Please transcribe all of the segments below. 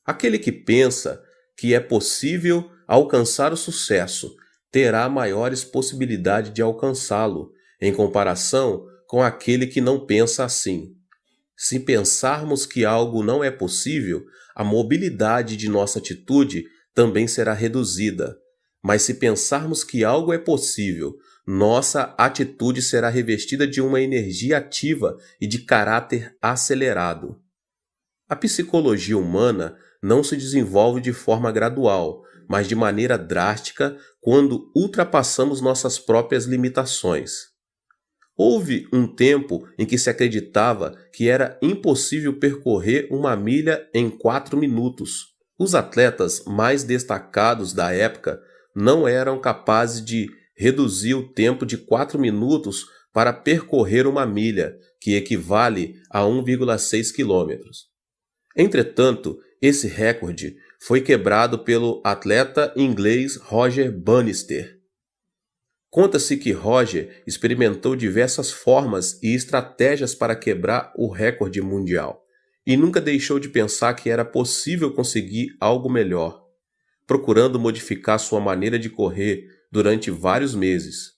Aquele que pensa que é possível alcançar o sucesso terá maiores possibilidades de alcançá-lo, em comparação com aquele que não pensa assim. Se pensarmos que algo não é possível, a mobilidade de nossa atitude também será reduzida. Mas se pensarmos que algo é possível, nossa atitude será revestida de uma energia ativa e de caráter acelerado. A psicologia humana não se desenvolve de forma gradual, mas de maneira drástica quando ultrapassamos nossas próprias limitações. Houve um tempo em que se acreditava que era impossível percorrer uma milha em 4 minutos. Os atletas mais destacados da época não eram capazes de reduzir o tempo de 4 minutos para percorrer uma milha, que equivale a 1,6 quilômetros. Entretanto, esse recorde foi quebrado pelo atleta inglês Roger Bannister. Conta-se que Roger experimentou diversas formas e estratégias para quebrar o recorde mundial e nunca deixou de pensar que era possível conseguir algo melhor, procurando modificar sua maneira de correr durante vários meses.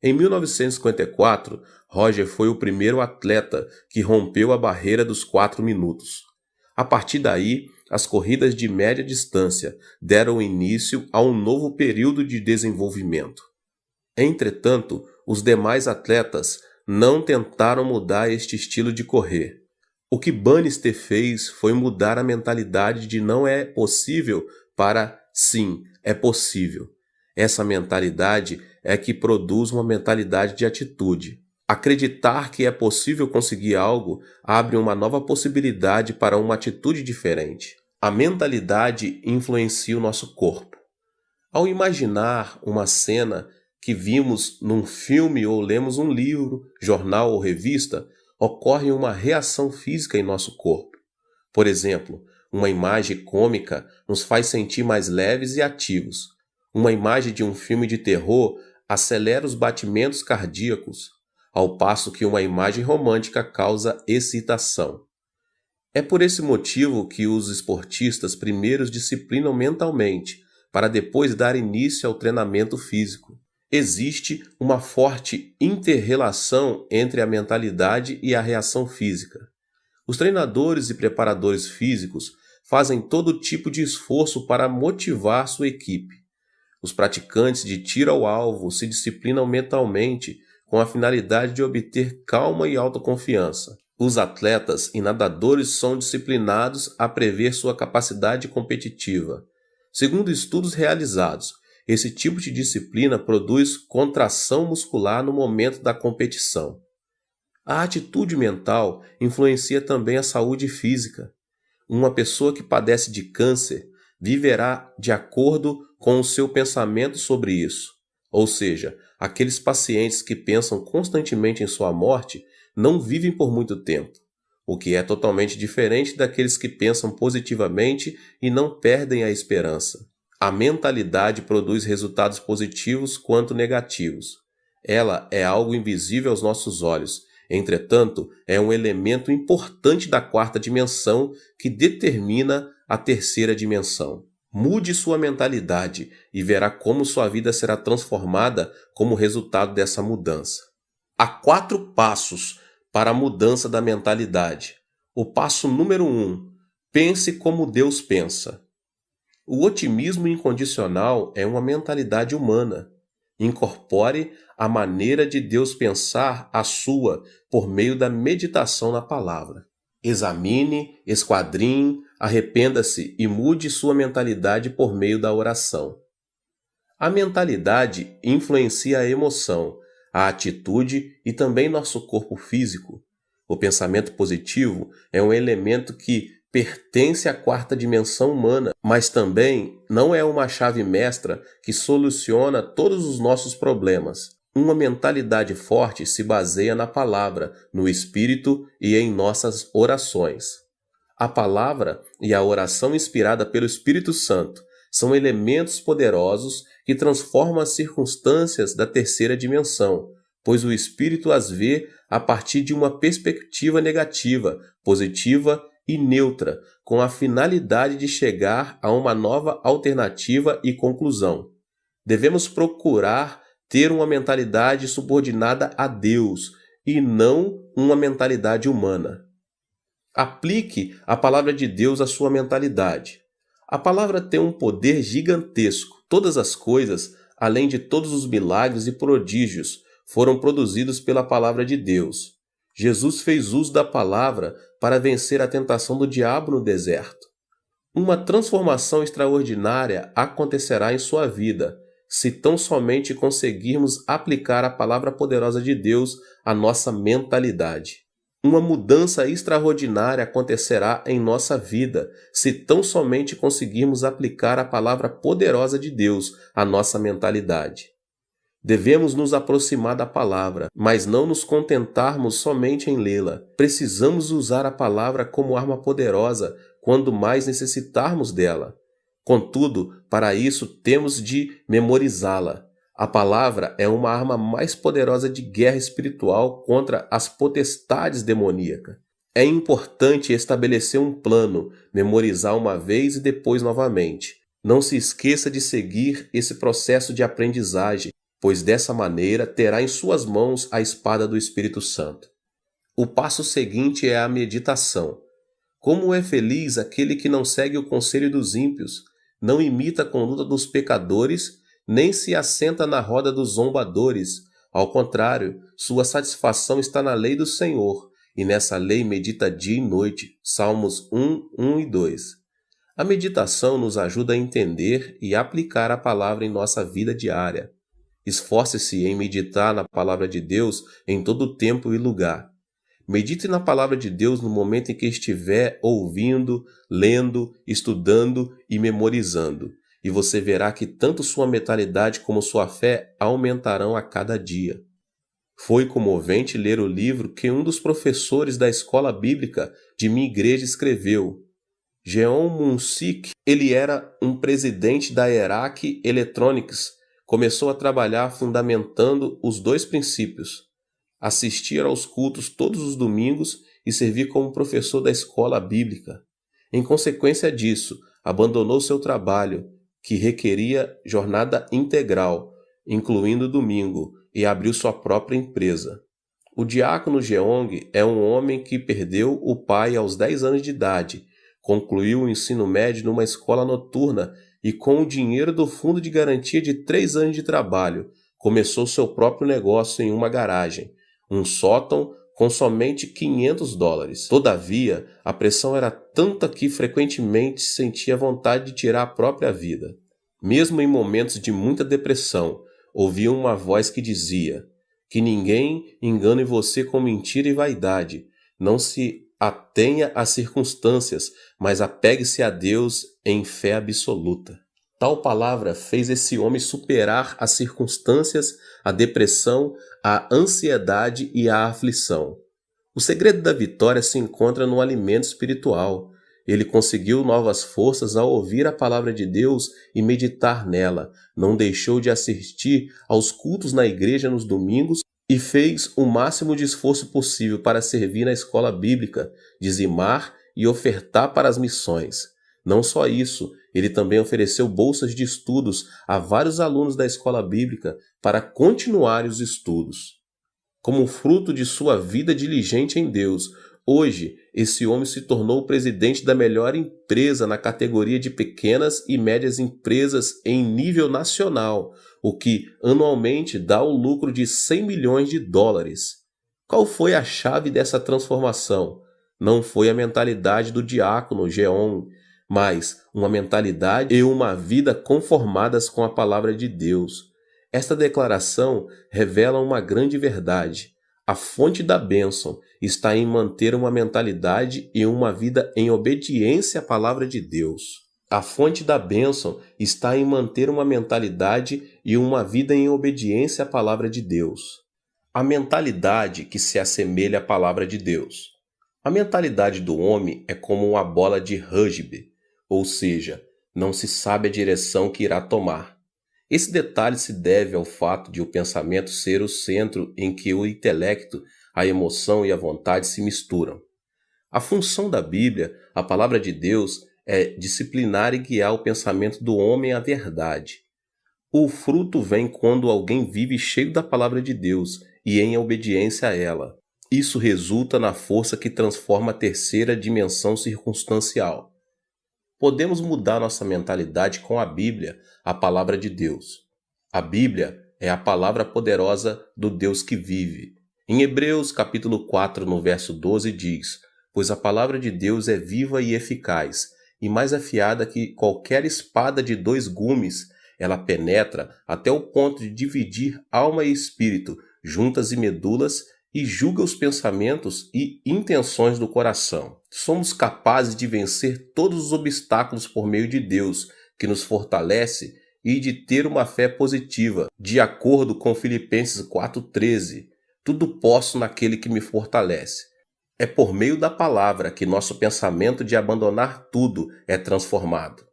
Em 1954, Roger foi o primeiro atleta que rompeu a barreira dos 4 minutos. A partir daí, as corridas de média distância deram início a um novo período de desenvolvimento. Entretanto, os demais atletas não tentaram mudar este estilo de correr. O que Bannister fez foi mudar a mentalidade de não é possível para sim, é possível. Essa mentalidade é que produz uma mentalidade de atitude. Acreditar que é possível conseguir algo abre uma nova possibilidade para uma atitude diferente. A mentalidade influencia o nosso corpo. Ao imaginar uma cena que vimos num filme ou lemos um livro, jornal ou revista, ocorre uma reação física em nosso corpo. Por exemplo, uma imagem cômica nos faz sentir mais leves e ativos. Uma imagem de um filme de terror acelera os batimentos cardíacos, ao passo que uma imagem romântica causa excitação. É por esse motivo que os esportistas primeiro disciplinam mentalmente, para depois dar início ao treinamento físico. Existe uma forte inter-relação entre a mentalidade e a reação física. Os treinadores e preparadores físicos fazem todo tipo de esforço para motivar sua equipe. Os praticantes de tiro ao alvo se disciplinam mentalmente com a finalidade de obter calma e autoconfiança. Os atletas e nadadores são disciplinados a prever sua capacidade competitiva. Segundo estudos realizados, esse tipo de disciplina produz contração muscular no momento da competição. A atitude mental influencia também a saúde física. Uma pessoa que padece de câncer viverá de acordo com o seu pensamento sobre isso. Ou seja, aqueles pacientes que pensam constantemente em sua morte não vivem por muito tempo, o que é totalmente diferente daqueles que pensam positivamente e não perdem a esperança. A mentalidade produz resultados positivos quanto negativos. Ela é algo invisível aos nossos olhos. Entretanto, é um elemento importante da quarta dimensão que determina a terceira dimensão. Mude sua mentalidade e verá como sua vida será transformada como resultado dessa mudança. Há 4 passos para a mudança da mentalidade. O passo número 1: pense como Deus pensa. O otimismo incondicional é uma mentalidade humana. Incorpore a maneira de Deus pensar a sua por meio da meditação na palavra. Examine, esquadrinhe, arrependa-se e mude sua mentalidade por meio da oração. A mentalidade influencia a emoção, a atitude e também nosso corpo físico. O pensamento positivo é um elemento que pertence à quarta dimensão humana, mas também não é uma chave mestra que soluciona todos os nossos problemas. Uma mentalidade forte se baseia na palavra, no espírito e em nossas orações. A palavra e a oração inspirada pelo Espírito Santo são elementos poderosos que transformam as circunstâncias da terceira dimensão, pois o Espírito as vê a partir de uma perspectiva negativa, positiva e neutra, com a finalidade de chegar a uma nova alternativa e conclusão. Devemos procurar ter uma mentalidade subordinada a Deus e não uma mentalidade humana. Aplique a palavra de Deus à sua mentalidade. A palavra tem um poder gigantesco. Todas as coisas, além de todos os milagres e prodígios, foram produzidos pela palavra de Deus. Jesus fez uso da palavra para vencer a tentação do diabo no deserto. Uma transformação extraordinária acontecerá em sua vida, se tão somente conseguirmos aplicar a palavra poderosa de Deus à nossa mentalidade. Uma mudança extraordinária acontecerá em nossa vida, se tão somente conseguirmos aplicar a palavra poderosa de Deus à nossa mentalidade. Devemos nos aproximar da palavra, mas não nos contentarmos somente em lê-la. Precisamos usar a palavra como arma poderosa quando mais necessitarmos dela. Contudo, para isso temos de memorizá-la. A palavra é uma arma mais poderosa de guerra espiritual contra as potestades demoníacas. É importante estabelecer um plano, memorizar uma vez e depois novamente. Não se esqueça de seguir esse processo de aprendizagem, pois dessa maneira terá em suas mãos a espada do Espírito Santo. O passo seguinte é a meditação. Como é feliz aquele que não segue o conselho dos ímpios, não imita a conduta dos pecadores, nem se assenta na roda dos zombadores. Ao contrário, sua satisfação está na lei do Senhor, e nessa lei medita dia e noite. Salmos 1, 1 e 2. A meditação nos ajuda a entender e aplicar a palavra em nossa vida diária. Esforce-se em meditar na palavra de Deus em todo tempo e lugar. Medite na palavra de Deus no momento em que estiver ouvindo, lendo, estudando e memorizando. E você verá que tanto sua mentalidade como sua fé aumentarão a cada dia. Foi comovente ler o livro que um dos professores da escola bíblica de minha igreja escreveu. Jeon Mun-sik, ele era um presidente da Erac Electronics. Começou a trabalhar fundamentando os dois princípios: assistir aos cultos todos os domingos e servir como professor da escola bíblica. Em consequência disso, abandonou seu trabalho, que requeria jornada integral, incluindo domingo, e abriu sua própria empresa. O diácono Jeong é um homem que perdeu o pai aos 10 anos de idade, concluiu o ensino médio numa escola noturna e, com o dinheiro do fundo de garantia de 3 anos de trabalho, começou seu próprio negócio em uma garagem, um sótão com somente $500. Todavia, a pressão era tanta que frequentemente sentia vontade de tirar a própria vida. Mesmo em momentos de muita depressão, ouvia uma voz que dizia: que ninguém engane você com mentira e vaidade. Não se atenha às circunstâncias, mas apegue-se a Deus em fé absoluta. Tal palavra fez esse homem superar as circunstâncias, a depressão, a ansiedade e a aflição. O segredo da vitória se encontra no alimento espiritual. Ele conseguiu novas forças ao ouvir a palavra de Deus e meditar nela. Não deixou de assistir aos cultos na igreja nos domingos e fez o máximo de esforço possível para servir na escola bíblica, dizimar e ofertar para as missões. Não só isso, ele também ofereceu bolsas de estudos a vários alunos da escola bíblica para continuarem os estudos. Como fruto de sua vida diligente em Deus, hoje esse homem se tornou o presidente da melhor empresa na categoria de pequenas e médias empresas em nível nacional, o que anualmente dá o lucro de $100 milhões. Qual foi a chave dessa transformação? Não foi a mentalidade do diácono Jeon, mas uma mentalidade e uma vida conformadas com a palavra de Deus. Esta declaração revela uma grande verdade. A fonte da bênção está em manter uma mentalidade e uma vida em obediência à palavra de Deus. A fonte da bênção está em manter uma mentalidade e uma vida em obediência à palavra de Deus. A mentalidade que se assemelha à palavra de Deus. A mentalidade do homem é como uma bola de rugby, ou seja, não se sabe a direção que irá tomar. Esse detalhe se deve ao fato de o pensamento ser o centro em que o intelecto, a emoção e a vontade se misturam. A função da Bíblia, a palavra de Deus, é disciplinar e guiar o pensamento do homem à verdade. O fruto vem quando alguém vive cheio da palavra de Deus e em obediência a ela. Isso resulta na força que transforma a terceira dimensão circunstancial. Podemos mudar nossa mentalidade com a Bíblia, a palavra de Deus. A Bíblia é a palavra poderosa do Deus que vive. Em Hebreus capítulo 4, no verso 12, diz: "Pois a palavra de Deus é viva e eficaz, e mais afiada que qualquer espada de 2 gumes. Ela penetra até o ponto de dividir alma e espírito, juntas e medulas, e julga os pensamentos e intenções do coração." Somos capazes de vencer todos os obstáculos por meio de Deus, que nos fortalece, e de ter uma fé positiva, de acordo com Filipenses 4,13. "Tudo posso naquele que me fortalece." É por meio da palavra que nosso pensamento de abandonar tudo é transformado.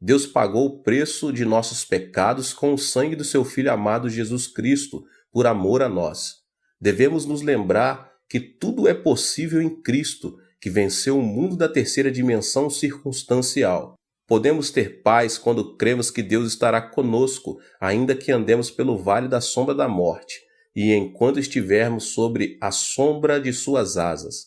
Deus pagou o preço de nossos pecados com o sangue do seu Filho amado Jesus Cristo, por amor a nós. Devemos nos lembrar que tudo é possível em Cristo, que venceu o mundo da terceira dimensão circunstancial. Podemos ter paz quando cremos que Deus estará conosco, ainda que andemos pelo vale da sombra da morte, e enquanto estivermos sobre a sombra de suas asas.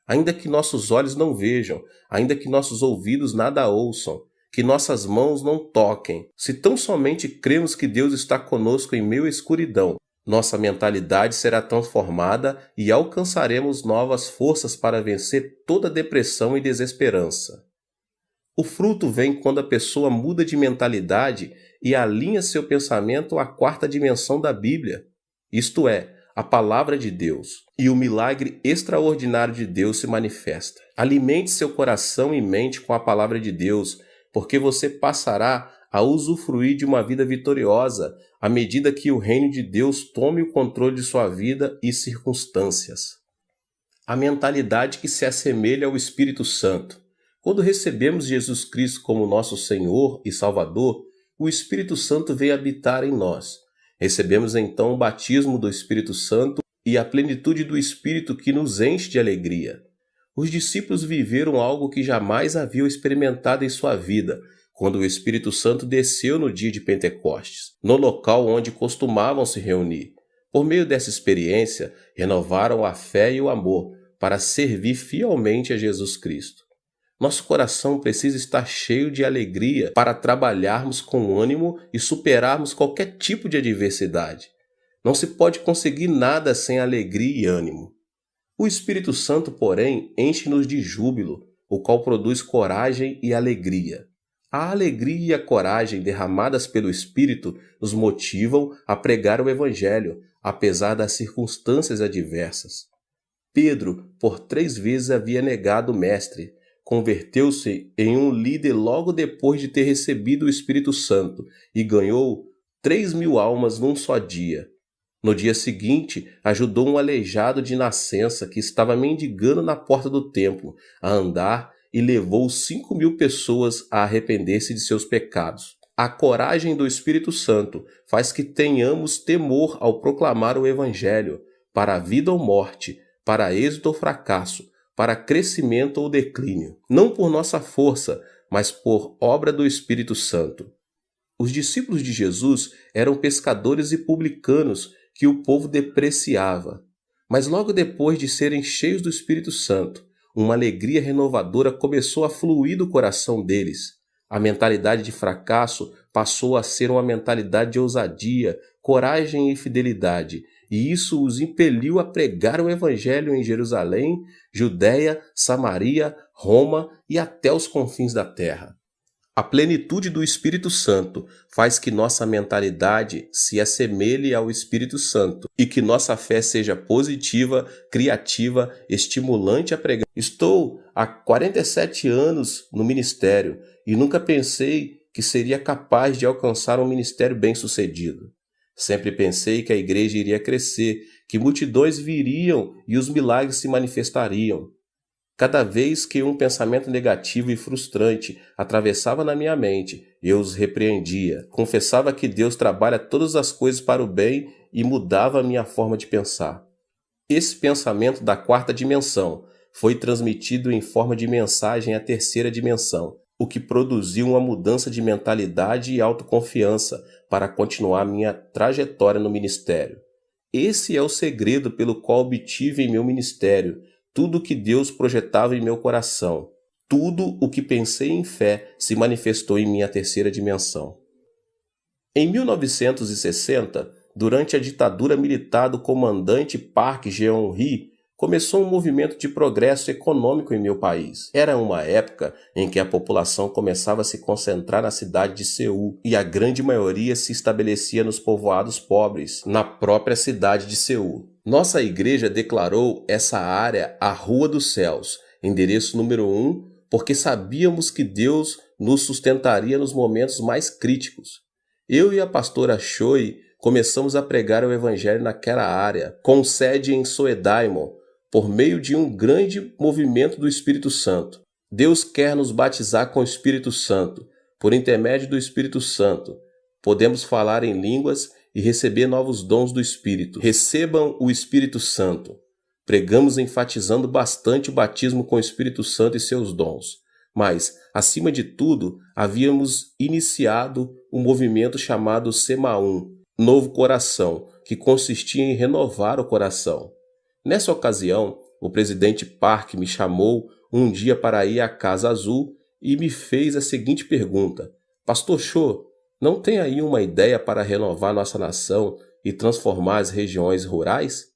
Ainda que nossos olhos não vejam, ainda que nossos ouvidos nada ouçam, que nossas mãos não toquem, se tão somente cremos que Deus está conosco em meio à escuridão, nossa mentalidade será transformada e alcançaremos novas forças para vencer toda depressão e desesperança. O fruto vem quando a pessoa muda de mentalidade e alinha seu pensamento à quarta dimensão da Bíblia, isto é, a palavra de Deus, e o milagre extraordinário de Deus se manifesta. Alimente seu coração e mente com a palavra de Deus, porque você passará a usufruir de uma vida vitoriosa à medida que o reino de Deus tome o controle de sua vida e circunstâncias. A mentalidade que se assemelha ao Espírito Santo. Quando recebemos Jesus Cristo como nosso Senhor e Salvador, o Espírito Santo veio habitar em nós. Recebemos então o batismo do Espírito Santo e a plenitude do Espírito que nos enche de alegria. Os discípulos viveram algo que jamais haviam experimentado em sua vida, quando o Espírito Santo desceu no dia de Pentecostes, no local onde costumavam se reunir. Por meio dessa experiência, renovaram a fé e o amor para servir fielmente a Jesus Cristo. Nosso coração precisa estar cheio de alegria para trabalharmos com ânimo e superarmos qualquer tipo de adversidade. Não se pode conseguir nada sem alegria e ânimo. O Espírito Santo, porém, enche-nos de júbilo, o qual produz coragem e alegria. A alegria e a coragem derramadas pelo Espírito nos motivam a pregar o Evangelho, apesar das circunstâncias adversas. Pedro, por 3 vezes havia negado o Mestre. Converteu-se em um líder logo depois de ter recebido o Espírito Santo e ganhou 3.000 almas num só dia. No dia seguinte, ajudou um aleijado de nascença que estava mendigando na porta do templo a andar e levou 5.000 pessoas a arrepender-se de seus pecados. A coragem do Espírito Santo faz que tenhamos temor ao proclamar o Evangelho, para a vida ou morte, para êxito ou fracasso, para crescimento ou declínio, não por nossa força, mas por obra do Espírito Santo. Os discípulos de Jesus eram pescadores e publicanos que o povo depreciava, mas logo depois de serem cheios do Espírito Santo, uma alegria renovadora começou a fluir do coração deles. A mentalidade de fracasso passou a ser uma mentalidade de ousadia, coragem e fidelidade, e isso os impeliu a pregar o Evangelho em Jerusalém, Judéia, Samaria, Roma e até os confins da terra. A plenitude do Espírito Santo faz que nossa mentalidade se assemelhe ao Espírito Santo e que nossa fé seja positiva, criativa, estimulante a pregar. Estou há 47 anos no ministério e nunca pensei que seria capaz de alcançar um ministério bem-sucedido. Sempre pensei que a igreja iria crescer, que multidões viriam e os milagres se manifestariam. Cada vez que um pensamento negativo e frustrante atravessava na minha mente, eu os repreendia, confessava que Deus trabalha todas as coisas para o bem e mudava a minha forma de pensar. Esse pensamento da quarta dimensão foi transmitido em forma de mensagem à terceira dimensão, o que produziu uma mudança de mentalidade e autoconfiança para continuar minha trajetória no ministério. Esse é o segredo pelo qual obtive em meu ministério tudo o que Deus projetava em meu coração. Tudo o que pensei em fé se manifestou em minha terceira dimensão. Em 1960, durante a ditadura militar do comandante Park Geun-hye, começou um movimento de progresso econômico em meu país. Era uma época em que a população começava a se concentrar na cidade de Seul e a grande maioria se estabelecia nos povoados pobres, na própria cidade de Seul. Nossa igreja declarou essa área a Rua dos Céus, endereço número 1, porque sabíamos que Deus nos sustentaria nos momentos mais críticos. Eu e a pastora Choi começamos a pregar o evangelho naquela área, com sede em Soedaimon, por meio de um grande movimento do Espírito Santo. Deus quer nos batizar com o Espírito Santo. Por intermédio do Espírito Santo, podemos falar em línguas e receber novos dons do Espírito. Recebam o Espírito Santo. Pregamos enfatizando bastante o batismo com o Espírito Santo e seus dons. Mas, acima de tudo, havíamos iniciado um movimento chamado Semaum, Novo Coração, que consistia em renovar o coração. Nessa ocasião, o presidente Park me chamou um dia para ir à Casa Azul e me fez a seguinte pergunta: Pastor Cho, não tem aí uma ideia para renovar nossa nação e transformar as regiões rurais?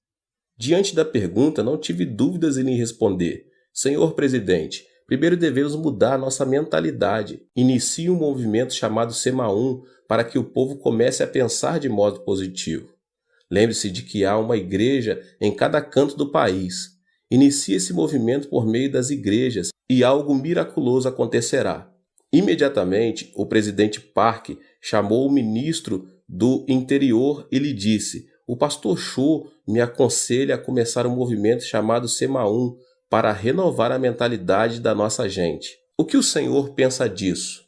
Diante da pergunta, não tive dúvidas em lhe responder: Senhor presidente, primeiro devemos mudar nossa mentalidade. Inicie um movimento chamado Semaum para que o povo comece a pensar de modo positivo. Lembre-se de que há uma igreja em cada canto do país. Inicie esse movimento por meio das igrejas e algo miraculoso acontecerá. Imediatamente, o presidente Park chamou o ministro do Interior e lhe disse: o pastor Cho me aconselha a começar um movimento chamado Semaum para renovar a mentalidade da nossa gente. O que o senhor pensa disso?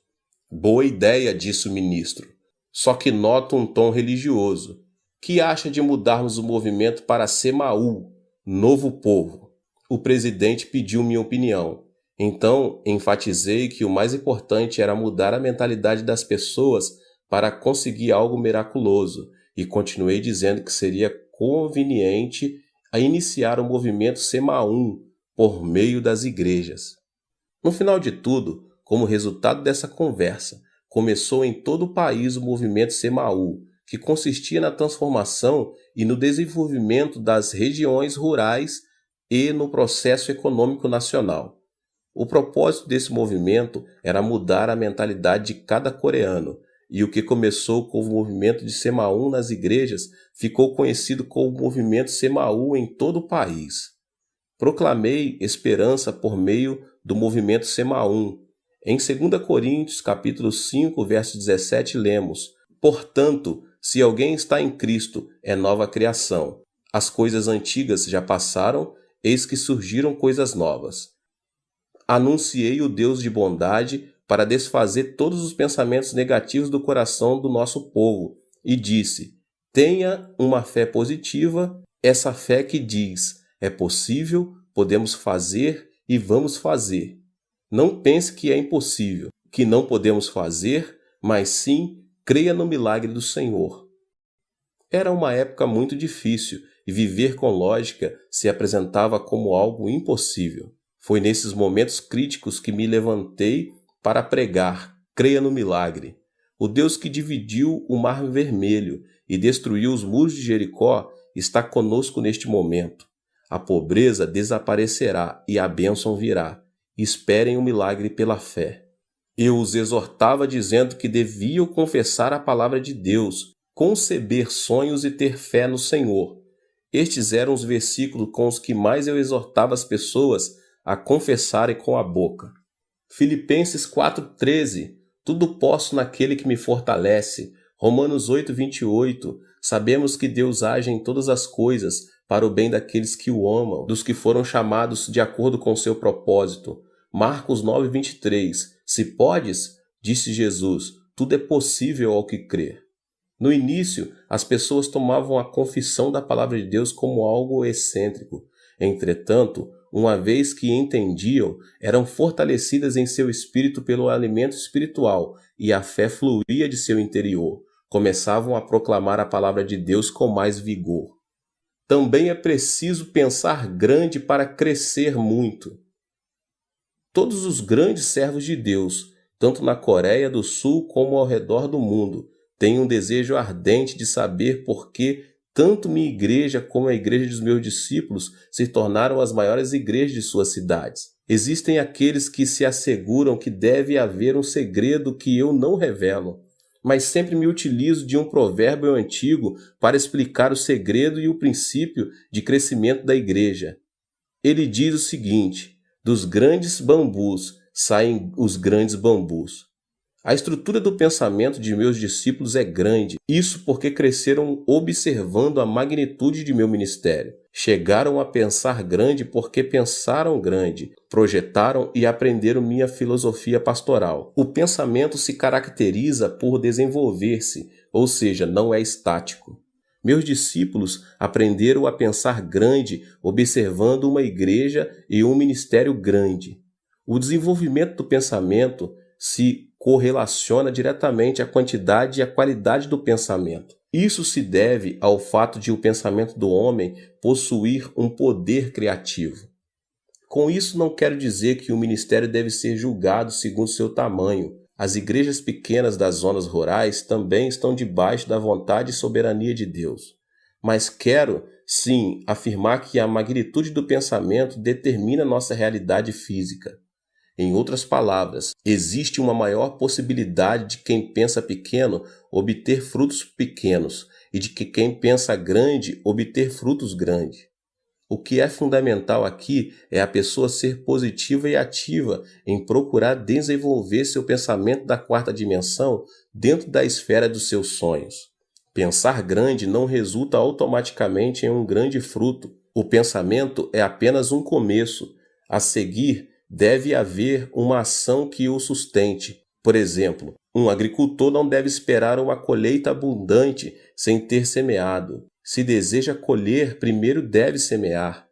Boa ideia, disse o ministro. Só que noto um tom religioso. Que acha de mudarmos o movimento para Semaú, Novo Povo? O presidente pediu minha opinião. Então, enfatizei que o mais importante era mudar a mentalidade das pessoas para conseguir algo miraculoso e continuei dizendo que seria conveniente a iniciar o movimento Semaum por meio das igrejas. No final de tudo, como resultado dessa conversa, começou em todo o país o movimento Semaú, que consistia na transformação e no desenvolvimento das regiões rurais e no processo econômico nacional. O propósito desse movimento era mudar a mentalidade de cada coreano, e o que começou com o movimento de Semaum nas igrejas ficou conhecido como movimento Semaú em todo o país. Proclamei esperança por meio do movimento Semaum. Em 2 Coríntios, capítulo 5, verso 17, lemos: Portanto, se alguém está em Cristo, é nova criação. As coisas antigas já passaram, eis que surgiram coisas novas. Anunciei o Deus de bondade para desfazer todos os pensamentos negativos do coração do nosso povo e disse: tenha uma fé positiva, essa fé que diz: é possível, podemos fazer e vamos fazer. Não pense que é impossível, que não podemos fazer, mas sim creia no milagre do Senhor. Era uma época muito difícil e viver com lógica se apresentava como algo impossível. Foi nesses momentos críticos que me levantei para pregar: creia no milagre. O Deus que dividiu o Mar Vermelho e destruiu os muros de Jericó está conosco neste momento. A pobreza desaparecerá e a bênção virá. Esperem o milagre pela fé. Eu os exortava dizendo que deviam confessar a palavra de Deus, conceber sonhos e ter fé no Senhor. Estes eram os versículos com os que mais eu exortava as pessoas a confessarem com a boca. Filipenses 4,13, tudo posso naquele que me fortalece. Romanos 8,28, sabemos que Deus age em todas as coisas para o bem daqueles que o amam, dos que foram chamados de acordo com seu propósito. Marcos 9,23, se podes, disse Jesus, tudo é possível ao que crer. No início, as pessoas tomavam a confissão da palavra de Deus como algo excêntrico. Entretanto, uma vez que entendiam, eram fortalecidas em seu espírito pelo alimento espiritual e a fé fluía de seu interior. Começavam a proclamar a palavra de Deus com mais vigor. Também é preciso pensar grande para crescer muito. Todos os grandes servos de Deus, tanto na Coreia do Sul como ao redor do mundo, têm um desejo ardente de saber por que tanto minha igreja como a igreja dos meus discípulos se tornaram as maiores igrejas de suas cidades. Existem aqueles que se asseguram que deve haver um segredo que eu não revelo, mas sempre me utilizo de um provérbio antigo para explicar o segredo e o princípio de crescimento da igreja. Ele diz o seguinte: dos grandes bambus saem os grandes bambus. A estrutura do pensamento de meus discípulos é grande, isso porque cresceram observando a magnitude de meu ministério. Chegaram a pensar grande porque pensaram grande, projetaram e aprenderam minha filosofia pastoral. O pensamento se caracteriza por desenvolver-se, ou seja, não é estático. Meus discípulos aprenderam a pensar grande observando uma igreja e um ministério grande. O desenvolvimento do pensamento se correlaciona diretamente à quantidade e à qualidade do pensamento. Isso se deve ao fato de o pensamento do homem possuir um poder criativo. Com isso, não quero dizer que o ministério deve ser julgado segundo seu tamanho. As igrejas pequenas das zonas rurais também estão debaixo da vontade e soberania de Deus. Mas quero, sim, afirmar que a magnitude do pensamento determina nossa realidade física. Em outras palavras, existe uma maior possibilidade de quem pensa pequeno obter frutos pequenos e de que quem pensa grande obter frutos grandes. O que é fundamental aqui é a pessoa ser positiva e ativa em procurar desenvolver seu pensamento da quarta dimensão dentro da esfera dos seus sonhos. Pensar grande não resulta automaticamente em um grande fruto. O pensamento é apenas um começo. A seguir, deve haver uma ação que o sustente. Por exemplo, um agricultor não deve esperar uma colheita abundante sem ter semeado. Se deseja colher, primeiro deve semear.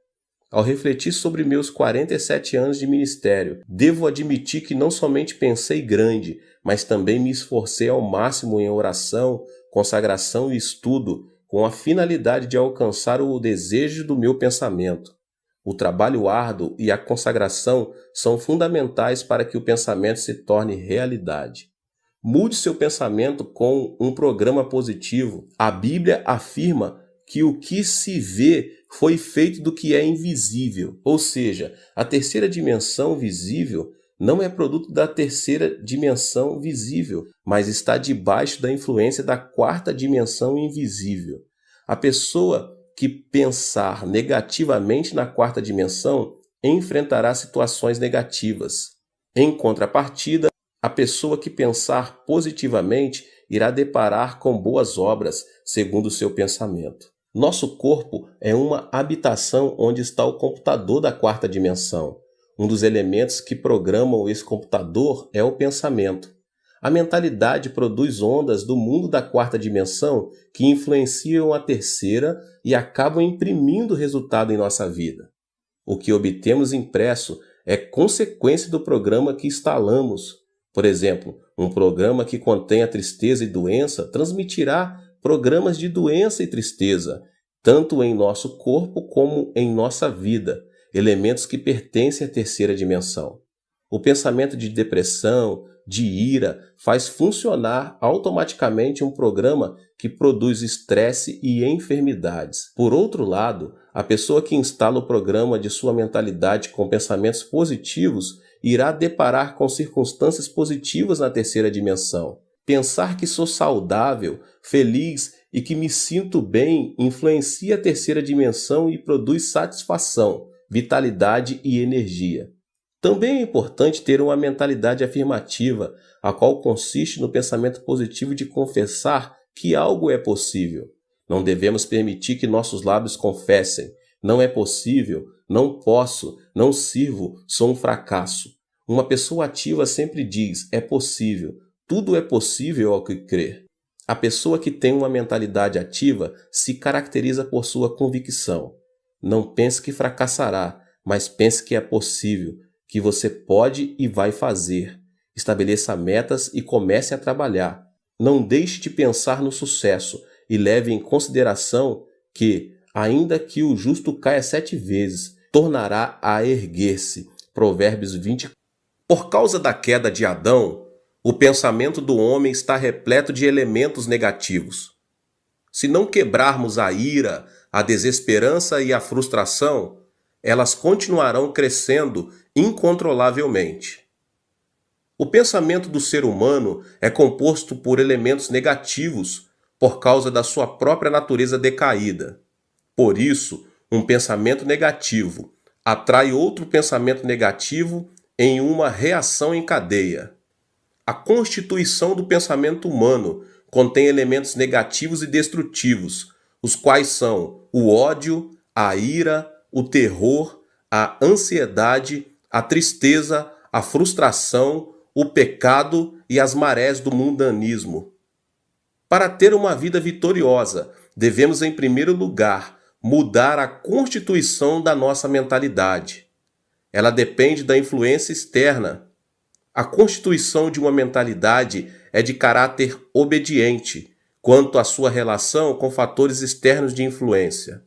Ao refletir sobre meus 47 anos de ministério, devo admitir que não somente pensei grande, mas também me esforcei ao máximo em oração, consagração e estudo, com a finalidade de alcançar o desejo do meu pensamento. O trabalho árduo e a consagração são fundamentais para que o pensamento se torne realidade. Mude seu pensamento com um programa positivo. A Bíblia afirma que o que se vê foi feito do que é invisível, ou seja, a terceira dimensão visível não é produto da terceira dimensão visível, mas está debaixo da influência da quarta dimensão invisível. A pessoa que pensar negativamente na quarta dimensão enfrentará situações negativas. Em contrapartida, a pessoa que pensar positivamente irá deparar com boas obras, segundo o seu pensamento. Nosso corpo é uma habitação onde está o computador da quarta dimensão. Um dos elementos que programam esse computador é o pensamento. A mentalidade produz ondas do mundo da quarta dimensão que influenciam a terceira e acabam imprimindo resultado em nossa vida. O que obtemos impresso é consequência do programa que instalamos. Por exemplo, um programa que contém a tristeza e doença transmitirá programas de doença e tristeza, tanto em nosso corpo como em nossa vida, elementos que pertencem à terceira dimensão. O pensamento de depressão, de ira, faz funcionar automaticamente um programa que produz estresse e enfermidades. Por outro lado, a pessoa que instala o programa de sua mentalidade com pensamentos positivos irá deparar com circunstâncias positivas na terceira dimensão. Pensar que sou saudável, feliz e que me sinto bem influencia a terceira dimensão e produz satisfação, vitalidade e energia. Também é importante ter uma mentalidade afirmativa, a qual consiste no pensamento positivo de confessar que algo é possível. Não devemos permitir que nossos lábios confessem: não é possível, não posso, não sirvo, sou um fracasso. Uma pessoa ativa sempre diz: é possível, tudo é possível ao que crer. A pessoa que tem uma mentalidade ativa se caracteriza por sua convicção. Não pense que fracassará, mas pense que é possível, que você pode e vai fazer. Estabeleça metas e comece a trabalhar. Não deixe de pensar no sucesso e leve em consideração que, ainda que o justo caia 7 vezes, tornará a erguer-se. Provérbios 20. Por causa da queda de Adão, o pensamento do homem está repleto de elementos negativos. Se não quebrarmos a ira, a desesperança e a frustração, elas continuarão crescendo incontrolavelmente. O pensamento do ser humano é composto por elementos negativos por causa da sua própria natureza decaída. Por isso, um pensamento negativo atrai outro pensamento negativo em uma reação em cadeia. A constituição do pensamento humano contém elementos negativos e destrutivos, os quais são o ódio, a ira, o terror, a ansiedade, a tristeza, a frustração, o pecado e as marés do mundanismo. Para ter uma vida vitoriosa, devemos, em primeiro lugar, mudar a constituição da nossa mentalidade. Ela depende da influência externa. A constituição de uma mentalidade é de caráter obediente quanto à sua relação com fatores externos de influência.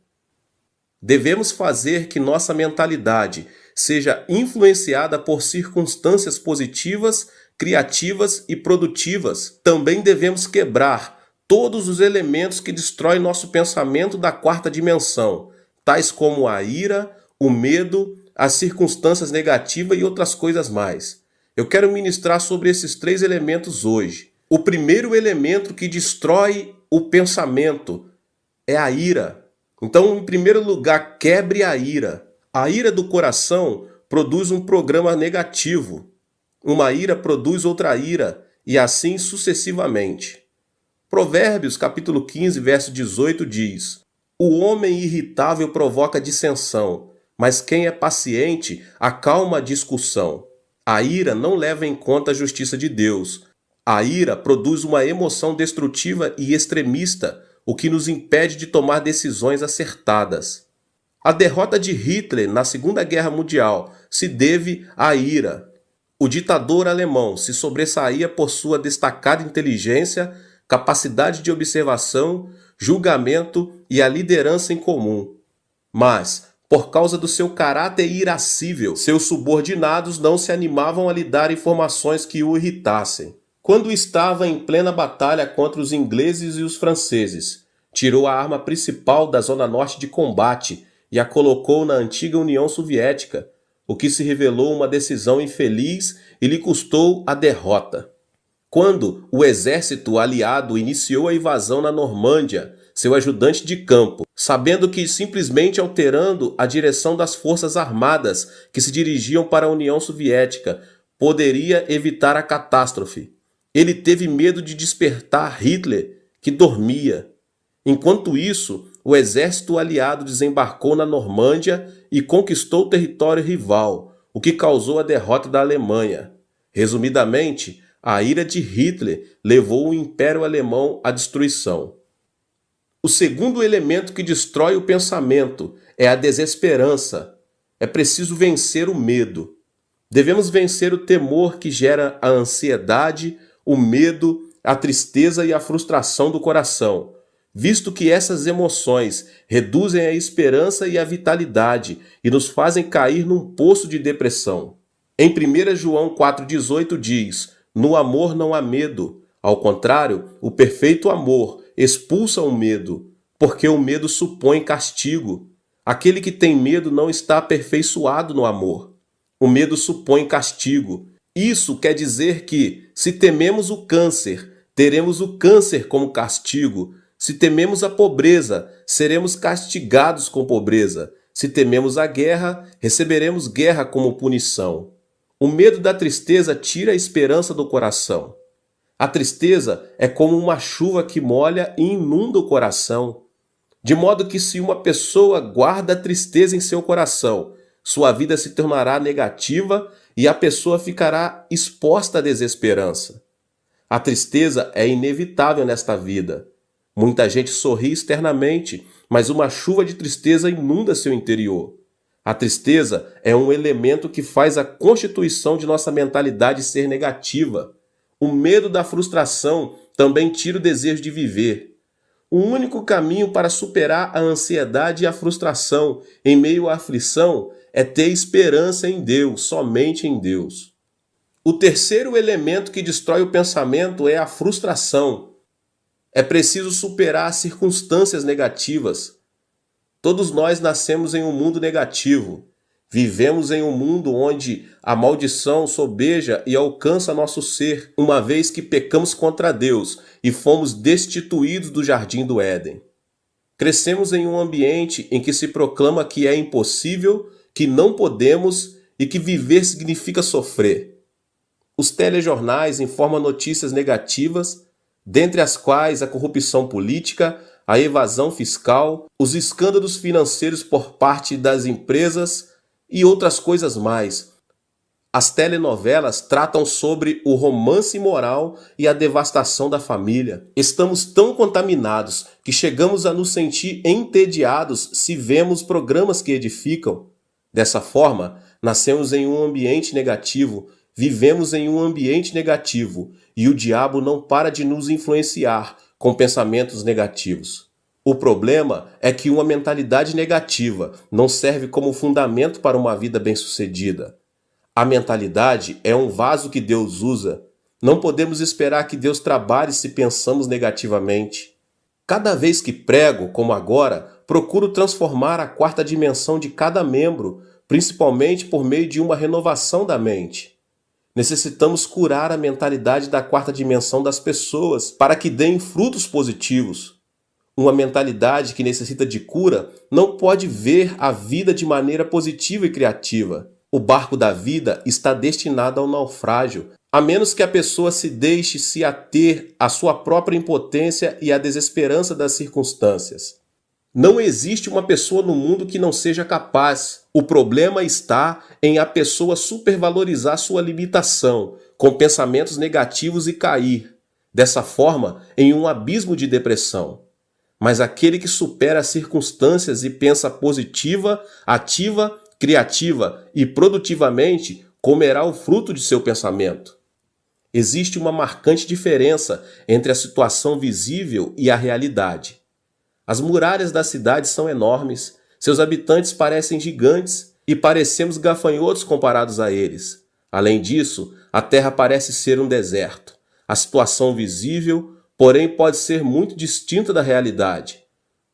Devemos fazer que nossa mentalidade seja influenciada por circunstâncias positivas, criativas e produtivas. Também devemos quebrar todos os elementos que destroem nosso pensamento da quarta dimensão, tais como a ira, o medo, as circunstâncias negativas e outras coisas mais. Eu quero ministrar sobre esses 3 elementos hoje. O primeiro elemento que destrói o pensamento é a ira. Então, em primeiro lugar, quebre a ira. A ira do coração produz um programa negativo. Uma ira produz outra ira, e assim sucessivamente. Provérbios, capítulo 15, verso 18 diz: O homem irritável provoca dissensão, mas quem é paciente acalma a discussão. A ira não leva em conta a justiça de Deus. A ira produz uma emoção destrutiva e extremista, o que nos impede de tomar decisões acertadas. A derrota de Hitler na Segunda Guerra Mundial se deve à ira. O ditador alemão se sobressaía por sua destacada inteligência, capacidade de observação, julgamento e a liderança em comum. Mas, por causa do seu caráter irascível, seus subordinados não se animavam a lhe dar informações que o irritassem. Quando estava em plena batalha contra os ingleses e os franceses, tirou a arma principal da zona norte de combate e a colocou na antiga União Soviética, o que se revelou uma decisão infeliz e lhe custou a derrota. Quando o exército aliado iniciou a invasão na Normândia, seu ajudante de campo, sabendo que simplesmente alterando a direção das forças armadas que se dirigiam para a União Soviética poderia evitar a catástrofe, ele teve medo de despertar Hitler, que dormia. Enquanto isso, o exército aliado desembarcou na Normândia e conquistou o território rival, o que causou a derrota da Alemanha. Resumidamente, a ira de Hitler levou o Império Alemão à destruição. O segundo elemento que destrói o pensamento é a desesperança. É preciso vencer o medo. Devemos vencer o temor que gera a ansiedade, o medo, a tristeza e a frustração do coração, visto que essas emoções reduzem a esperança e a vitalidade e nos fazem cair num poço de depressão. Em 1 João 4,18 diz: No amor não há medo. Ao contrário, o perfeito amor expulsa o medo, porque o medo supõe castigo. Aquele que tem medo não está aperfeiçoado no amor. O medo supõe castigo. Isso quer dizer que, se tememos o câncer, teremos o câncer como castigo. Se tememos a pobreza, seremos castigados com pobreza. Se tememos a guerra, receberemos guerra como punição. O medo da tristeza tira a esperança do coração. A tristeza é como uma chuva que molha e inunda o coração. De modo que, se uma pessoa guarda a tristeza em seu coração, sua vida se tornará negativa e a pessoa ficará exposta à desesperança. A tristeza é inevitável nesta vida. Muita gente sorri externamente, mas uma chuva de tristeza inunda seu interior. A tristeza é um elemento que faz a constituição de nossa mentalidade ser negativa. O medo da frustração também tira o desejo de viver. O único caminho para superar a ansiedade e a frustração em meio à aflição é ter esperança em Deus, somente em Deus. O terceiro elemento que destrói o pensamento é a frustração. É preciso superar as circunstâncias negativas. Todos nós nascemos em um mundo negativo. Vivemos em um mundo onde a maldição sobeja e alcança nosso ser, uma vez que pecamos contra Deus e fomos destituídos do jardim do Éden. Crescemos em um ambiente em que se proclama que é impossível, que não podemos e que viver significa sofrer. Os telejornais informam notícias negativas, dentre as quais a corrupção política, a evasão fiscal, os escândalos financeiros por parte das empresas e outras coisas mais. As telenovelas tratam sobre o romance imoral e a devastação da família. Estamos tão contaminados que chegamos a nos sentir entediados se vemos programas que edificam. Dessa forma, nascemos em um ambiente negativo, vivemos em um ambiente negativo e o diabo não para de nos influenciar com pensamentos negativos. O problema é que uma mentalidade negativa não serve como fundamento para uma vida bem-sucedida. A mentalidade é um vaso que Deus usa. Não podemos esperar que Deus trabalhe se pensamos negativamente. Cada vez que prego, como agora, procuro transformar a quarta dimensão de cada membro, principalmente por meio de uma renovação da mente. Necessitamos curar a mentalidade da quarta dimensão das pessoas para que deem frutos positivos. Uma mentalidade que necessita de cura não pode ver a vida de maneira positiva e criativa. O barco da vida está destinado ao naufrágio, a menos que a pessoa se deixe se ater à sua própria impotência e à desesperança das circunstâncias. Não existe uma pessoa no mundo que não seja capaz. O problema está em a pessoa supervalorizar sua limitação, com pensamentos negativos e cair, dessa forma, em um abismo de depressão. Mas aquele que supera as circunstâncias e pensa positiva, ativa, criativa e produtivamente, comerá o fruto de seu pensamento. Existe uma marcante diferença entre a situação visível e a realidade. As muralhas da cidade são enormes, seus habitantes parecem gigantes e parecemos gafanhotos comparados a eles. Além disso, a terra parece ser um deserto. A situação visível, porém, pode ser muito distinta da realidade.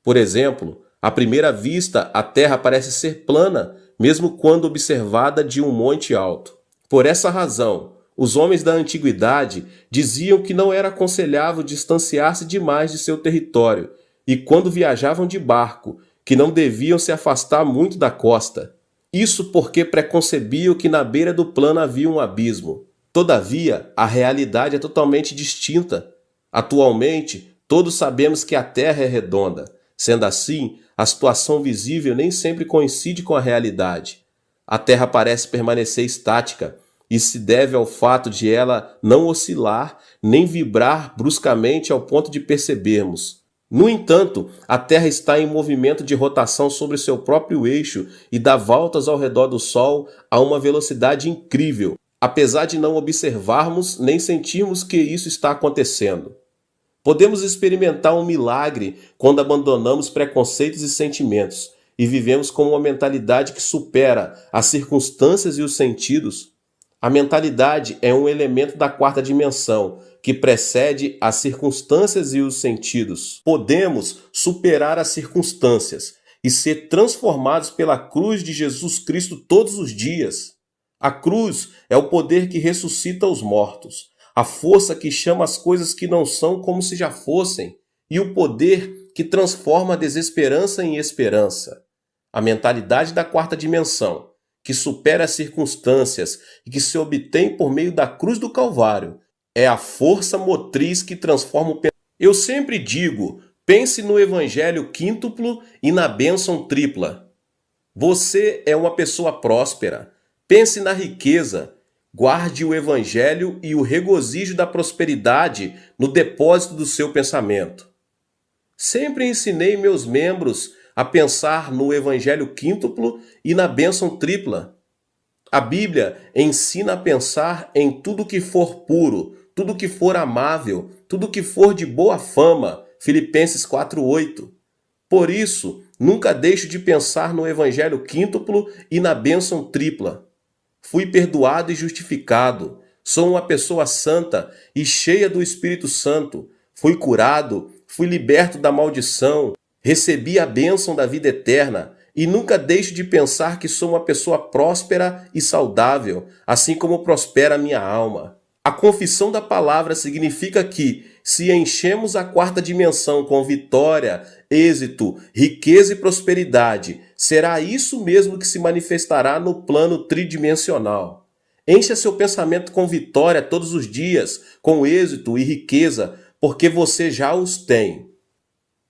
Por exemplo, à primeira vista, a terra parece ser plana, mesmo quando observada de um monte alto. Por essa razão, os homens da antiguidade diziam que não era aconselhável distanciar-se demais de seu território, e quando viajavam de barco, que não deviam se afastar muito da costa. Isso porque preconcebiam que na beira do plano havia um abismo. Todavia, a realidade é totalmente distinta. Atualmente, todos sabemos que a Terra é redonda. Sendo assim, a situação visível nem sempre coincide com a realidade. A Terra parece permanecer estática. Isso se deve ao fato de ela não oscilar nem vibrar bruscamente ao ponto de percebermos. No entanto, a Terra está em movimento de rotação sobre seu próprio eixo e dá voltas ao redor do Sol a uma velocidade incrível, apesar de não observarmos nem sentirmos que isso está acontecendo. Podemos experimentar um milagre quando abandonamos preconceitos e sentimentos e vivemos com uma mentalidade que supera as circunstâncias e os sentidos. A mentalidade é um elemento da quarta dimensão, que precede as circunstâncias e os sentidos. Podemos superar as circunstâncias e ser transformados pela cruz de Jesus Cristo todos os dias. A cruz é o poder que ressuscita os mortos, a força que chama as coisas que não são como se já fossem, e o poder que transforma a desesperança em esperança. A mentalidade da quarta dimensão, que supera as circunstâncias e que se obtém por meio da cruz do Calvário, é a força motriz que transforma o pensamento. Eu sempre digo, pense no evangelho quíntuplo e na bênção tripla. Você é uma pessoa próspera. Pense na riqueza. Guarde o evangelho e o regozijo da prosperidade no depósito do seu pensamento. Sempre ensinei meus membros a pensar no evangelho quíntuplo e na bênção tripla. A Bíblia ensina a pensar em tudo que for puro, tudo que for amável, tudo que for de boa fama. Filipenses 4:8. Por isso, nunca deixo de pensar no evangelho quíntuplo e na bênção tripla. Fui perdoado e justificado. Sou uma pessoa santa e cheia do Espírito Santo. Fui curado, fui liberto da maldição, recebi a bênção da vida eterna e nunca deixo de pensar que sou uma pessoa próspera e saudável, assim como prospera a minha alma. A confissão da palavra significa que, se enchemos a quarta dimensão com vitória, êxito, riqueza e prosperidade, será isso mesmo que se manifestará no plano tridimensional. Encha seu pensamento com vitória todos os dias, com êxito e riqueza, porque você já os tem.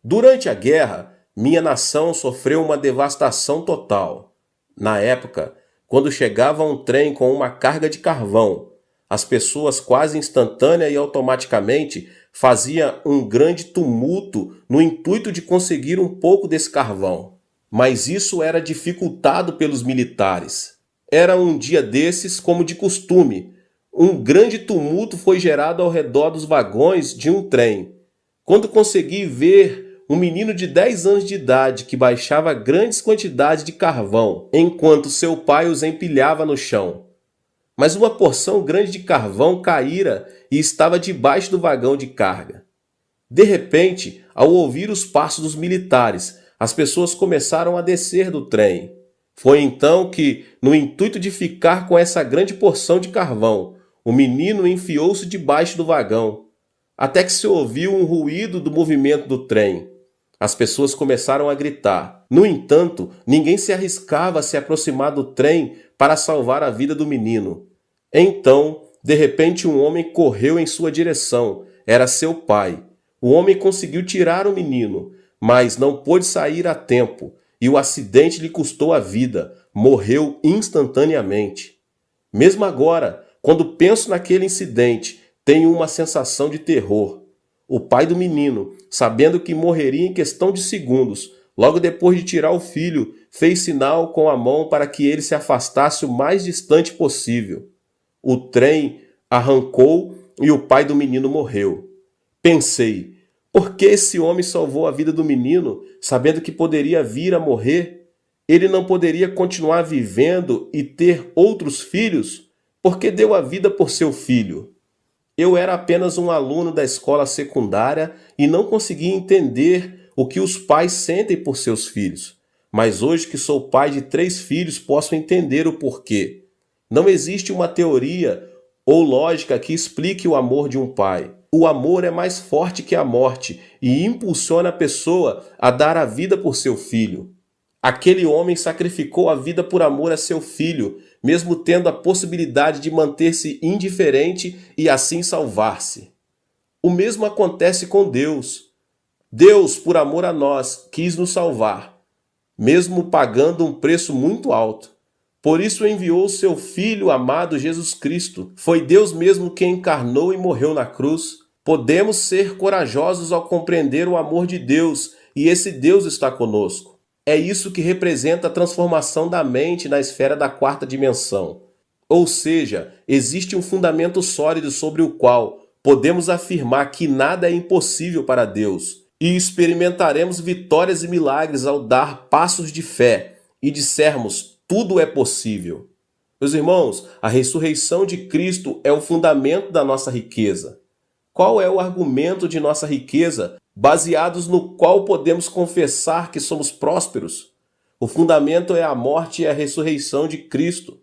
Durante a guerra, minha nação sofreu uma devastação total. Na época, quando chegava um trem com uma carga de carvão, as pessoas quase instantânea e automaticamente faziam um grande tumulto no intuito de conseguir um pouco desse carvão. Mas isso era dificultado pelos militares. Era um dia desses, como de costume. Um grande tumulto foi gerado ao redor dos vagões de um trem. Quando consegui ver um menino de 10 anos de idade que baixava grandes quantidades de carvão, enquanto seu pai os empilhava no chão. Mas uma porção grande de carvão caíra e estava debaixo do vagão de carga. De repente, ao ouvir os passos dos militares, as pessoas começaram a descer do trem. Foi então que, no intuito de ficar com essa grande porção de carvão, o menino enfiou-se debaixo do vagão, até que se ouviu um ruído do movimento do trem. As pessoas começaram a gritar. No entanto, ninguém se arriscava a se aproximar do trem para salvar a vida do menino. Então, de repente, um homem correu em sua direção. Era seu pai. O homem conseguiu tirar o menino, mas não pôde sair a tempo, e o acidente lhe custou a vida. Morreu instantaneamente. Mesmo agora, quando penso naquele incidente, tenho uma sensação de terror. O pai do menino, sabendo que morreria em questão de segundos, logo depois de tirar o filho, fez sinal com a mão para que ele se afastasse o mais distante possível. O trem arrancou e o pai do menino morreu. Pensei, por que esse homem salvou a vida do menino, sabendo que poderia vir a morrer? Ele não poderia continuar vivendo e ter outros filhos? Porque deu a vida por seu filho. Eu era apenas um aluno da escola secundária e não conseguia entender o que os pais sentem por seus filhos. Mas hoje que sou pai de 3 filhos, posso entender o porquê. Não existe uma teoria ou lógica que explique o amor de um pai. O amor é mais forte que a morte e impulsiona a pessoa a dar a vida por seu filho. Aquele homem sacrificou a vida por amor a seu filho, mesmo tendo a possibilidade de manter-se indiferente e assim salvar-se. O mesmo acontece com Deus. Deus, por amor a nós, quis nos salvar, mesmo pagando um preço muito alto. Por isso enviou seu Filho amado Jesus Cristo. Foi Deus mesmo quem encarnou e morreu na cruz. Podemos ser corajosos ao compreender o amor de Deus, e esse Deus está conosco. É isso que representa a transformação da mente na esfera da quarta dimensão. Ou seja, existe um fundamento sólido sobre o qual podemos afirmar que nada é impossível para Deus, e experimentaremos vitórias e milagres ao dar passos de fé e dissermos: tudo é possível. Meus irmãos, a ressurreição de Cristo é o fundamento da nossa riqueza. Qual é o argumento de nossa riqueza, baseados no qual podemos confessar que somos prósperos? O fundamento é a morte e a ressurreição de Cristo.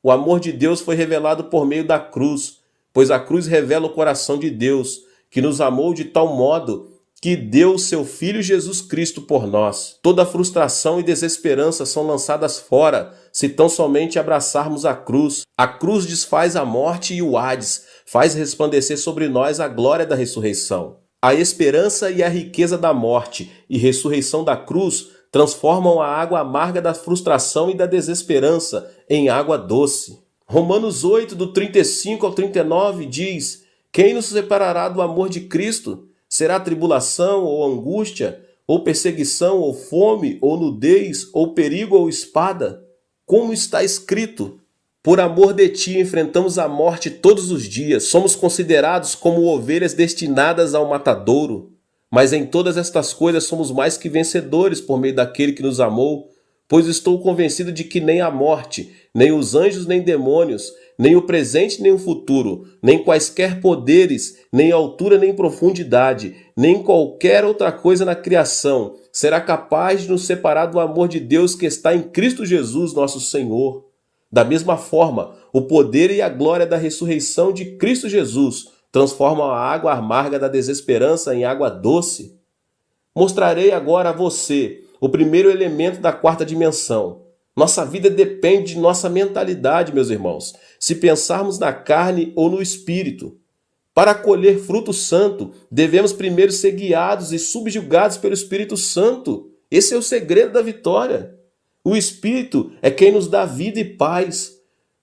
O amor de Deus foi revelado por meio da cruz, pois a cruz revela o coração de Deus, que nos amou de tal modo que deu seu Filho Jesus Cristo por nós. Toda frustração e desesperança são lançadas fora, se tão somente abraçarmos a cruz. A cruz desfaz a morte e o Hades, faz resplandecer sobre nós a glória da ressurreição. A esperança e a riqueza da morte e ressurreição da cruz transformam a água amarga da frustração e da desesperança em água doce. Romanos 8, do 35 ao 39 diz: quem nos separará do amor de Cristo? Será tribulação ou angústia, ou perseguição, ou fome, ou nudez, ou perigo, ou espada? Como está escrito: por amor de ti enfrentamos a morte todos os dias, somos considerados como ovelhas destinadas ao matadouro. Mas em todas estas coisas somos mais que vencedores por meio daquele que nos amou, pois estou convencido de que nem a morte, nem os anjos, nem demônios, nem o presente, nem o futuro, nem quaisquer poderes, nem altura, nem profundidade, nem qualquer outra coisa na criação será capaz de nos separar do amor de Deus que está em Cristo Jesus, nosso Senhor. Da mesma forma, o poder e a glória da ressurreição de Cristo Jesus transformam a água amarga da desesperança em água doce. Mostrarei agora a você o primeiro elemento da quarta dimensão. Nossa vida depende de nossa mentalidade, meus irmãos, se pensarmos na carne ou no espírito. Para colher fruto santo, devemos primeiro ser guiados e subjugados pelo Espírito Santo. Esse é o segredo da vitória. O Espírito é quem nos dá vida e paz.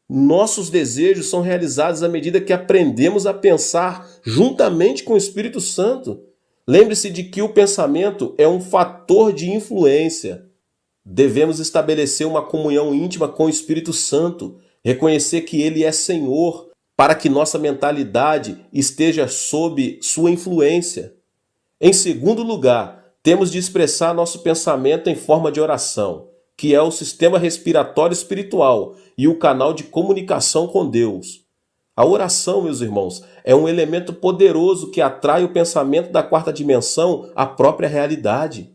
Nossos desejos são realizados à medida que aprendemos a pensar juntamente com o Espírito Santo. Lembre-se de que o pensamento é um fator de influência. Devemos estabelecer uma comunhão íntima com o Espírito Santo, reconhecer que Ele é Senhor, para que nossa mentalidade esteja sob sua influência. Em segundo lugar, temos de expressar nosso pensamento em forma de oração, que é o sistema respiratório espiritual e o canal de comunicação com Deus. A oração, meus irmãos, é um elemento poderoso que atrai o pensamento da quarta dimensão à própria realidade.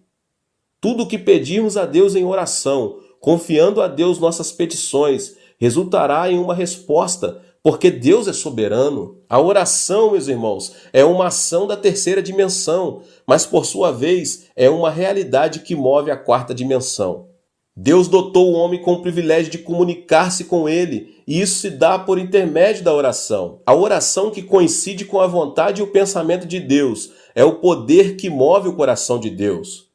Tudo o que pedirmos a Deus em oração, confiando a Deus nossas petições, resultará em uma resposta, porque Deus é soberano. A oração, meus irmãos, é uma ação da terceira dimensão, mas por sua vez é uma realidade que move a quarta dimensão. Deus dotou o homem com o privilégio de comunicar-se com ele, e isso se dá por intermédio da oração. A oração que coincide com a vontade e o pensamento de Deus é o poder que move o coração de Deus.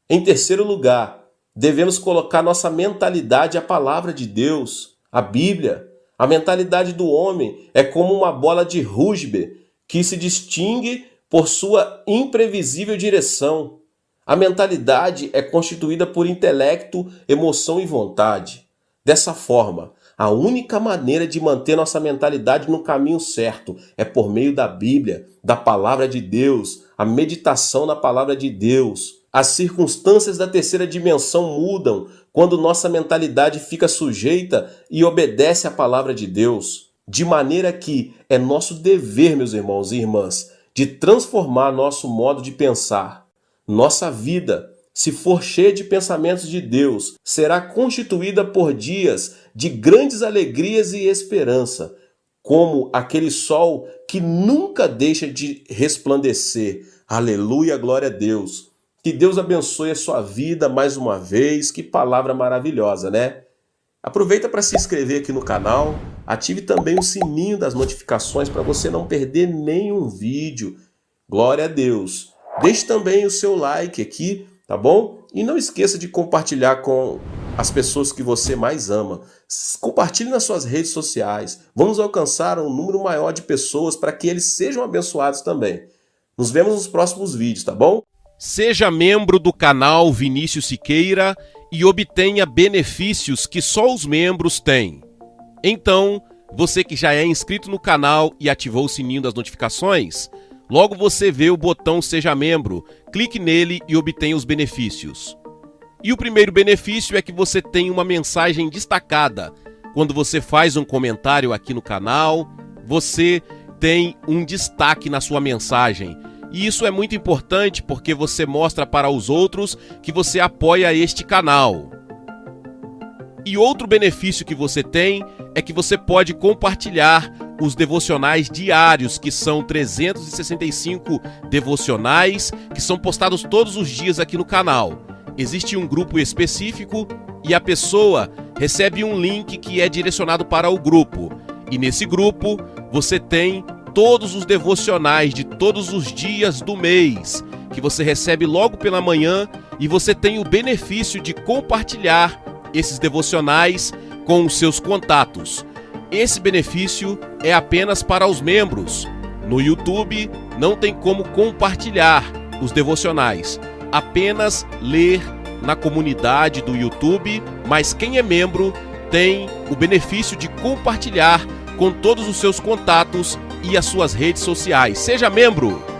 Em terceiro lugar, devemos colocar nossa mentalidade à palavra de Deus, a Bíblia. A mentalidade do homem é como uma bola de rugby que se distingue por sua imprevisível direção. A mentalidade é constituída por intelecto, emoção e vontade. Dessa forma, a única maneira de manter nossa mentalidade no caminho certo é por meio da Bíblia, da Palavra de Deus, a meditação na Palavra de Deus. As circunstâncias da terceira dimensão mudam quando nossa mentalidade fica sujeita e obedece à Palavra de Deus. De maneira que é nosso dever, meus irmãos e irmãs, de transformar nosso modo de pensar. Nossa vida, se for cheia de pensamentos de Deus, será constituída por dias de grandes alegrias e esperança, como aquele sol que nunca deixa de resplandecer. Aleluia, glória a Deus. Que Deus abençoe a sua vida mais uma vez. Que palavra maravilhosa, né? Aproveita para se inscrever aqui no canal, ative também o sininho das notificações para você não perder nenhum vídeo. Glória a Deus. Deixe também o seu like aqui, tá bom? E não esqueça de compartilhar com as pessoas que você mais ama. Compartilhe nas suas redes sociais. Vamos alcançar um número maior de pessoas para que eles sejam abençoados também. Nos vemos nos próximos vídeos, tá bom? Seja membro do canal Vinícius Siqueira e obtenha benefícios que só os membros têm. Então, você que já é inscrito no canal e ativou o sininho das notificações, logo você vê o botão Seja Membro, clique nele e obtenha os benefícios. E o primeiro benefício é que você tem uma mensagem destacada. Quando você faz um comentário aqui no canal, você tem um destaque na sua mensagem. E isso é muito importante porque você mostra para os outros que você apoia este canal. E outro benefício que você tem é que você pode compartilhar os devocionais diários, que são 365 devocionais, que são postados todos os dias aqui no canal. Existe um grupo específico e a pessoa recebe um link que é direcionado para o grupo. E nesse grupo você tem todos os devocionais de todos os dias do mês, que você recebe logo pela manhã, e você tem o benefício de compartilhar esses devocionais com os seus contatos. Esse benefício é apenas para os membros. No YouTube não tem como compartilhar os devocionais. apenas ler na comunidade do YouTube, mas quem é membro tem o benefício de compartilhar com todos os seus contatos e as suas redes sociais. Seja membro!